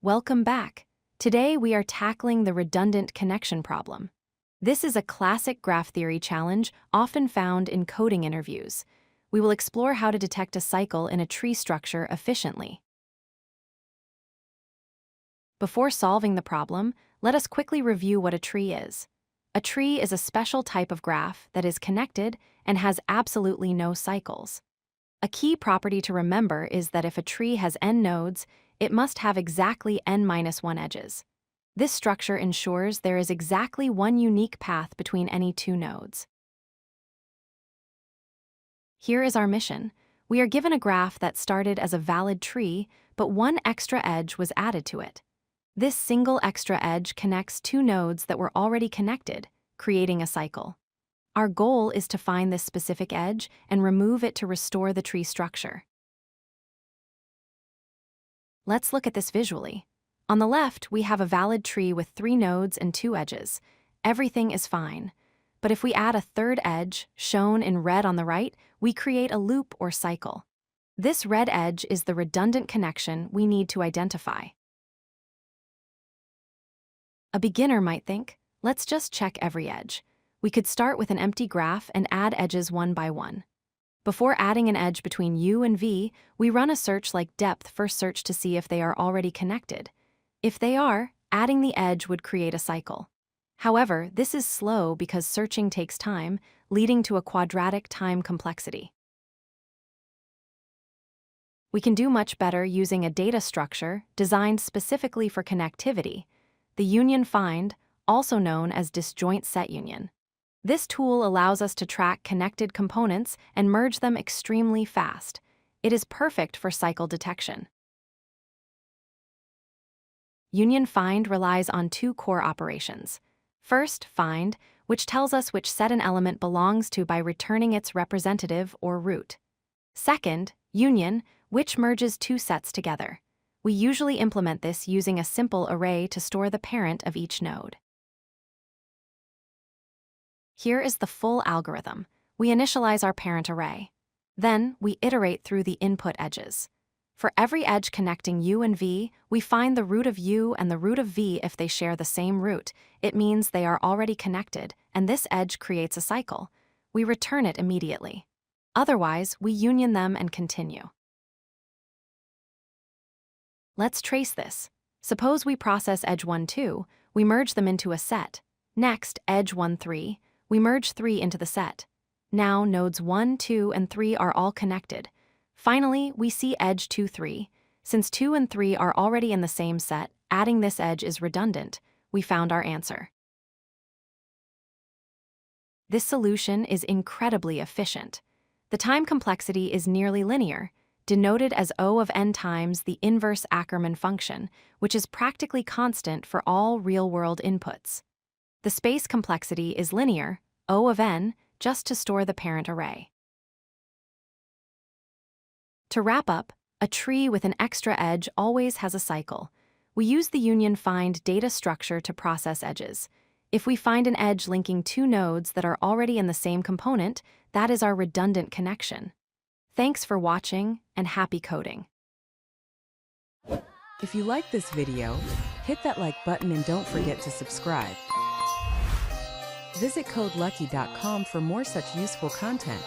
Welcome back. Today we are tackling the redundant connection problem. This is a classic graph theory challenge often found in coding interviews. We will explore how to detect a cycle in a tree structure efficiently. Before solving the problem, let us quickly review what a tree is. A tree is a special type of graph that is connected and has absolutely no cycles. A key property to remember is that if a tree has n nodes, it must have exactly n-1 edges. This structure ensures there is exactly one unique path between any two nodes. Here is our mission. We are given a graph that started as a valid tree, but one extra edge was added to it. This single extra edge connects two nodes that were already connected, creating a cycle. Our goal is to find this specific edge and remove it to restore the tree structure. Let's look at this visually. On the left, we have a valid tree with 3 nodes and 2 edges. Everything is fine. But if we add a third edge, shown in red on the right, we create a loop or cycle. This red edge is the redundant connection we need to identify. A beginner might think, let's just check every edge. We could start with an empty graph and add edges one by one. Before adding an edge between U and V, we run a search like depth first search to see if they are already connected. If they are, adding the edge would create a cycle. However, this is slow because searching takes time, leading to a quadratic time complexity. We can do much better using a data structure designed specifically for connectivity, the union find, also known as Disjoint Set Union. This tool allows us to track connected components and merge them extremely fast. It is perfect for cycle detection. Union find relies on 2 core operations. First, find, which tells us which set an element belongs to by returning its representative or root. Second, union, which merges 2 sets together. We usually implement this using a simple array to store the parent of each node. Here is the full algorithm. We initialize our parent array. Then, we iterate through the input edges. For every edge connecting U and V, we find the root of U and the root of V if they share the same root. It means they are already connected, and this edge creates a cycle. We return it immediately. Otherwise, we union them and continue. Let's trace this. Suppose we process edge 1, 2, we merge them into a set. Next, edge 1, 3, we merge 3 into the set. Now, nodes 1, 2, and 3 are all connected. Finally, we see edge 2, 3. Since 2 and 3 are already in the same set, adding this edge is redundant. We found our answer. This solution is incredibly efficient. The time complexity is nearly linear, denoted as O of n times the inverse Ackermann function, which is practically constant for all real-world inputs. The space complexity is linear, O of n, just to store the parent array. To wrap up, a tree with an extra edge always has a cycle. We use the union find data structure to process edges. If we find an edge linking 2 nodes that are already in the same component, that is our redundant connection. Thanks for watching, and happy coding. If you like this video, hit that like button and don't forget to subscribe. Visit codelucky.com for more such useful content.